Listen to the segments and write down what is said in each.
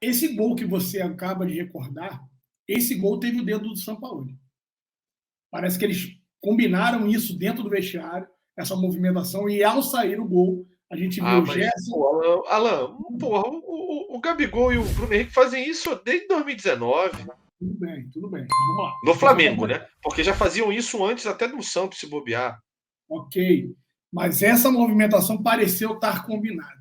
Esse gol que você acaba de recordar, esse gol teve o dedo do Sampaoli. Parece que eles combinaram isso dentro do vestiário, essa movimentação, e ao sair o gol, a gente viu o mas, Gerson. pô, Alan, porra, o Gabigol e o Bruno Henrique fazem isso desde 2019. Tudo bem, tudo bem. Vamos lá. No Flamengo, né? Porque já faziam isso antes até do Santos se bobear. Ok. Mas essa movimentação pareceu estar combinada.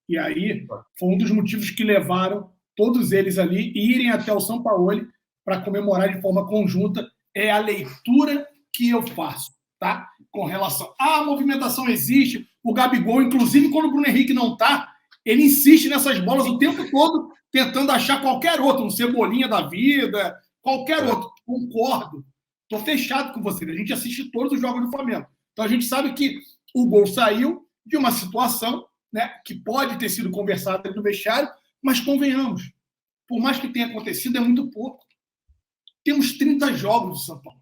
E aí foi um dos motivos que levaram todos eles ali irem até o Sampaoli para comemorar de forma conjunta. É a leitura que eu faço, tá? Com relação à movimentação existe, o Gabigol, inclusive quando o Bruno Henrique não está, ele insiste nessas bolas o tempo todo, tentando achar qualquer outro, um Cebolinha da vida, qualquer outro. Concordo. Estou fechado com você. A gente assiste todos os jogos do Flamengo. Então a gente sabe que o gol saiu de uma situação, né, que pode ter sido conversada no vestiário, mas convenhamos, por mais que tenha acontecido, é muito pouco. Temos 30 jogos do São Paulo.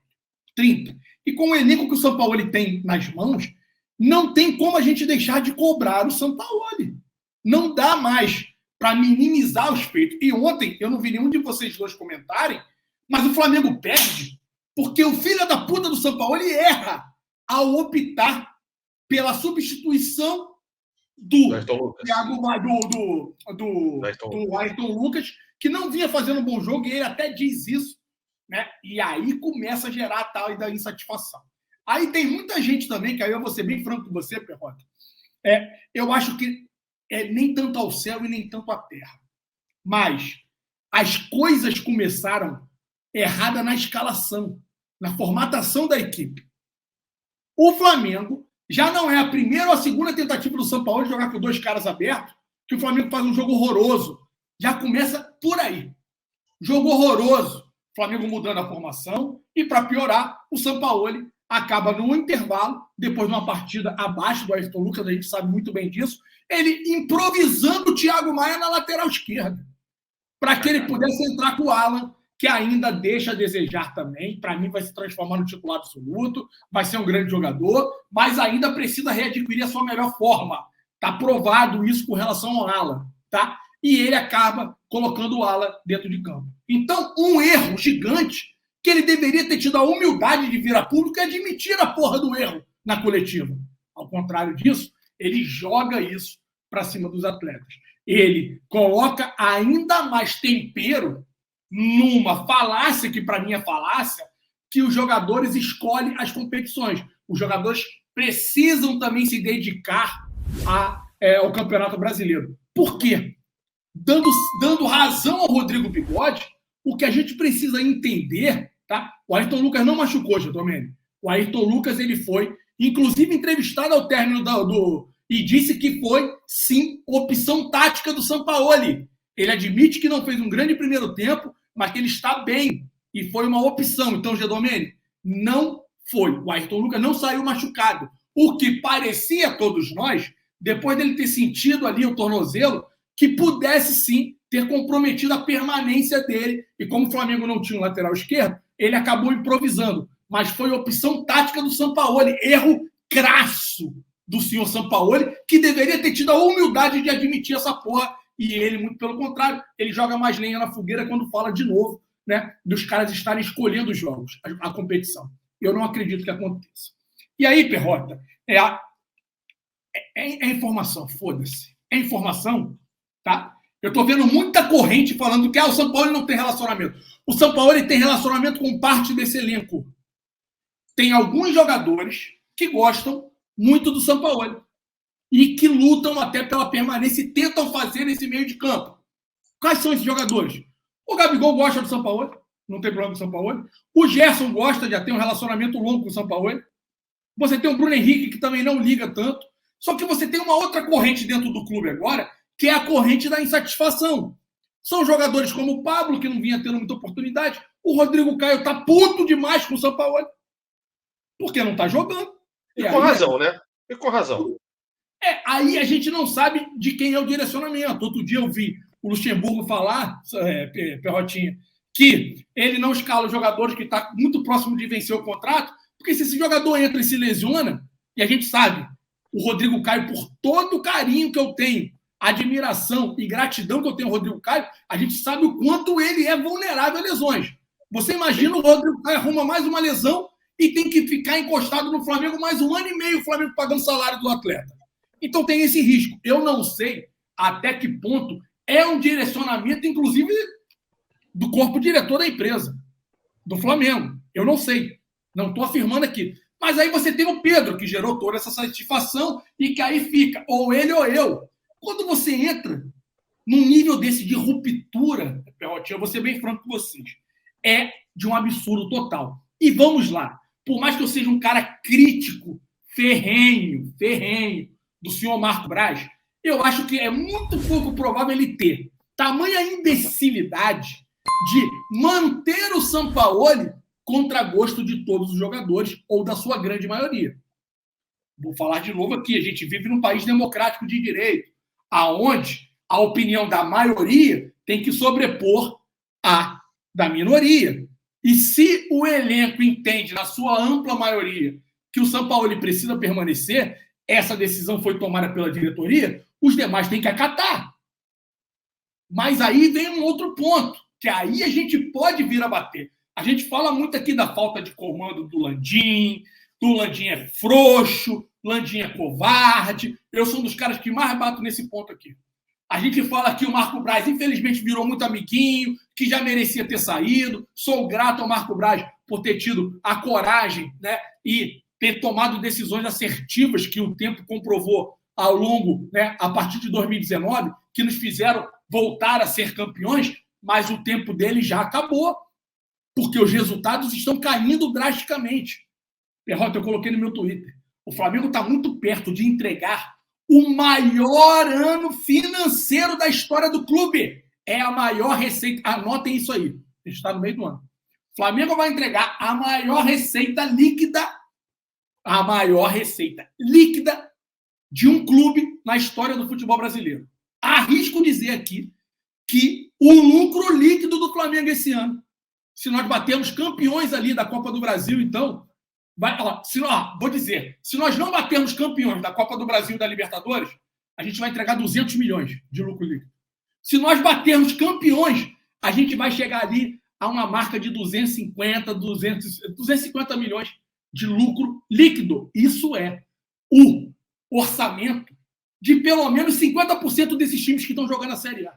30. E com o elenco que o São Paulo tem nas mãos, não tem como a gente deixar de cobrar o São Paulo. Não dá mais para minimizar os feitos. E ontem, eu não vi nenhum de vocês dois comentarem, mas o Flamengo perde porque o filho da puta do São Paulo erra ao optar pela substituição do Ayrton Lucas, que não vinha fazendo um bom jogo, e ele até diz isso, né? E aí começa a gerar a tal da insatisfação. Aí tem muita gente também, que aí eu vou ser bem franco com você, Perrota, eu acho que nem tanto ao céu e nem tanto à terra. Mas as coisas começaram errada na escalação, na formatação da equipe. O Flamengo já não é a primeira ou a segunda tentativa do São Paulo de jogar com dois caras abertos, que o Flamengo faz um jogo horroroso. Já começa por aí. Jogo horroroso. O Flamengo mudando a formação e, para piorar, o São Paulo acaba no intervalo, depois de uma partida abaixo do Ayrton Lucas, a gente sabe muito bem disso, ele improvisando o Thiago Maia na lateral esquerda, para que ele pudesse entrar com o Alan, que ainda deixa a desejar também. Para mim, vai se transformar no titular absoluto, vai ser um grande jogador, mas ainda precisa readquirir a sua melhor forma. Está provado isso com relação ao Alan, tá? E ele acaba colocando o Alan dentro de campo. Então, um erro gigante que ele deveria ter tido a humildade de vir a público e admitir a porra do erro na coletiva. Ao contrário disso, ele joga isso para cima dos atletas. Ele coloca ainda mais tempero numa falácia, que para mim é falácia, que os jogadores escolhem as competições. Os jogadores precisam também se dedicar ao Campeonato Brasileiro. Por quê? Dando razão ao Rodrigo Bigode, o que a gente precisa entender, tá? O Ayrton Lucas não machucou, Giadomeni. O Ayrton Lucas ele foi, inclusive, entrevistado ao término e disse que foi, sim, opção tática do Sampaoli. Ele admite que não fez um grande primeiro tempo, mas que ele está bem. E foi uma opção. Então, Giadomeni, não foi. O Ayrton Lucas não saiu machucado. O que parecia a todos nós, depois dele ter sentido ali o tornozelo, que pudesse, sim, ter comprometido a permanência dele. E como o Flamengo não tinha um lateral esquerdo, ele acabou improvisando. Mas foi opção tática do Sampaoli. Erro crasso do senhor Sampaoli, que deveria ter tido a humildade de admitir essa porra. E ele, muito pelo contrário, ele joga mais lenha na fogueira quando fala de novo, né, dos caras estarem escolhendo os jogos, a competição. Eu não acredito que aconteça. E aí, Perrota, é informação, foda-se. É informação, tá? Eu estou vendo muita corrente falando que o São Paulo não tem relacionamento. O São Paulo tem relacionamento com parte desse elenco. Tem alguns jogadores que gostam muito do São Paulo e que lutam até pela permanência e tentam fazer nesse meio de campo. Quais são esses jogadores? O Gabigol gosta do São Paulo, não tem problema com o São Paulo. O Gerson gosta, já tem um relacionamento longo com o São Paulo. Você tem o Bruno Henrique, que também não liga tanto. Só que você tem uma outra corrente dentro do clube agora, que é a corrente da insatisfação. São jogadores como o Pablo, que não vinha tendo muita oportunidade. O Rodrigo Caio está puto demais com o São Paulo, porque não está jogando. E com razão, né? E com razão. Aí a gente não sabe de quem é o direcionamento. Outro dia eu vi o Luxemburgo falar, Perrotinha, que ele não escala os jogadores que está muito próximo de vencer o contrato, porque se esse jogador entra e se lesiona, e a gente sabe, o Rodrigo Caio, por todo o carinho que eu tenho admiração e gratidão que eu tenho ao Rodrigo Caio, a gente sabe o quanto ele é vulnerável a lesões. Você imagina o Rodrigo Caio arruma mais uma lesão e tem que ficar encostado no Flamengo mais 1 ano e meio, o Flamengo pagando salário do atleta. Então tem esse risco. Eu não sei até que ponto é um direcionamento, inclusive, do corpo diretor da empresa, do Flamengo. Eu não sei. Não estou afirmando aqui. Mas aí você tem o Pedro, que gerou toda essa satisfação e que aí fica, ou ele ou eu. Quando você entra num nível desse de ruptura, Perrotinho, eu vou ser bem franco com vocês, é de um absurdo total. E vamos lá. Por mais que eu seja um cara crítico, ferrenho do senhor Marco Braz, eu acho que é muito pouco provável ele ter tamanha imbecilidade de manter o Sampaoli contra gosto de todos os jogadores ou da sua grande maioria. Vou falar de novo aqui, a gente vive num país democrático de direito, aonde a opinião da maioria tem que sobrepor a da minoria. E se o elenco entende, na sua ampla maioria, que o Sampaoli precisa permanecer, essa decisão foi tomada pela diretoria, os demais têm que acatar. Mas aí vem um outro ponto, que aí a gente pode vir a bater. A gente fala muito aqui da falta de comando do Landim é frouxo, Landim é covarde. Eu sou um dos caras que mais bato nesse ponto aqui. A gente fala que o Marco Braz, infelizmente, virou muito amiguinho, que já merecia ter saído. Sou grato ao Marco Braz por ter tido a coragem, né, e ter tomado decisões assertivas que o tempo comprovou ao longo, né, a partir de 2019, que nos fizeram voltar a ser campeões, mas o tempo dele já acabou, porque os resultados estão caindo drasticamente. Perrota, eu coloquei no meu Twitter. O Flamengo está muito perto de entregar o maior ano financeiro da história do clube. É a maior receita. Anotem isso aí. A gente está no meio do ano. O Flamengo vai entregar a maior receita líquida de um clube na história do futebol brasileiro. Arrisco dizer aqui que o lucro líquido do Flamengo esse ano, se nós batermos campeões ali da Copa do Brasil, então, vou dizer, se nós não batermos campeões da Copa do Brasil e da Libertadores, a gente vai entregar 200 milhões de lucro líquido. Se nós batermos campeões, a gente vai chegar ali a uma marca de 250 milhões de lucro líquido. Isso é o orçamento de pelo menos 50% desses times que estão jogando a Série A.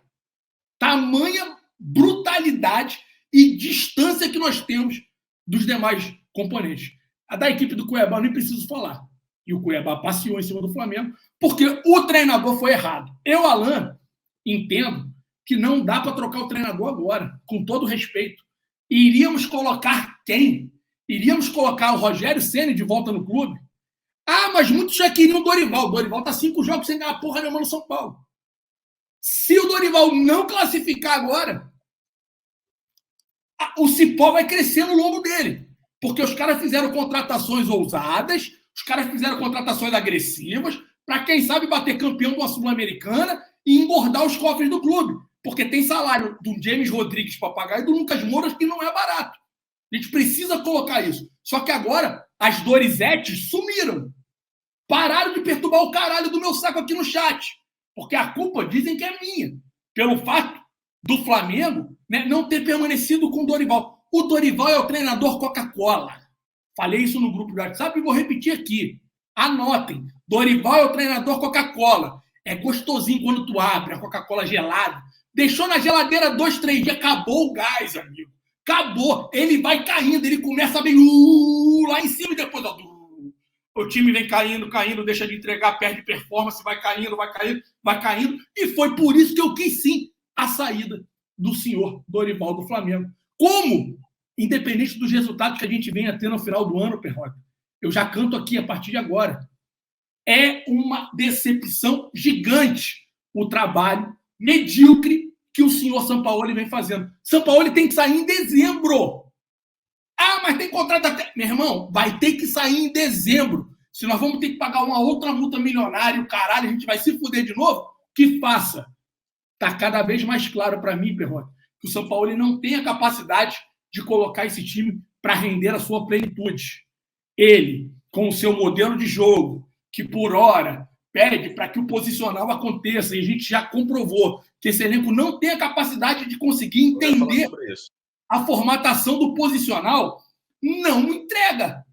Tamanha brutalidade e distância que nós temos dos demais componentes. A da equipe do Cuiabá eu nem preciso falar. E o Cuiabá passeou em cima do Flamengo porque o treinador foi errado. Eu, Alan, entendo que não dá para trocar o treinador agora, com todo respeito. E iríamos colocar quem? Iríamos colocar o Rogério Ceni de volta no clube? Ah, mas muitos já queriam o Dorival. O Dorival está 5 jogos sem ganhar porra nenhuma no São Paulo. Se o Dorival não classificar agora, o cipó vai crescer no longo dele. Porque os caras fizeram contratações ousadas, os caras fizeram contratações agressivas, para quem sabe bater campeão de uma Sul-Americana e engordar os cofres do clube. Porque tem salário do James Rodrigues para pagar e do Lucas Moura que não é barato. A gente precisa colocar isso. Só que agora as Dorizetes sumiram. Pararam de perturbar o caralho do meu saco aqui no chat. Porque a culpa dizem que é minha. Pelo fato do Flamengo, né, não ter permanecido com o Dorival. O Dorival é o treinador Coca-Cola. Falei isso no grupo do WhatsApp e vou repetir aqui. Anotem. Dorival é o treinador Coca-Cola. É gostosinho quando tu abre a Coca-Cola gelada. Deixou na geladeira 2, 3 dias. Acabou o gás, amigo. Acabou. Ele vai caindo. Ele começa a vir lá em cima e depois... o time vem caindo, deixa de entregar, perde performance, vai caindo. E foi por isso que eu quis, sim, a saída do senhor Dorival do Flamengo. Como, independente dos resultados que a gente venha a ter no final do ano, Perrota, eu já canto aqui a partir de agora, é uma decepção gigante o trabalho medíocre que o senhor Sampaoli vem fazendo. Sampaoli tem que sair em dezembro. Ah, mas tem contrato até... Meu irmão, vai ter que sair em dezembro. Se nós vamos ter que pagar uma outra multa milionária, o caralho, a gente vai se fuder de novo, que faça. Está cada vez mais claro para mim, Perrota, que o São Paulo não tem a capacidade de colocar esse time para render a sua plenitude. Ele, com o seu modelo de jogo, que por hora pede para que o posicional aconteça, e a gente já comprovou que esse elenco não tem a capacidade de conseguir entender a formatação do posicional, não entrega.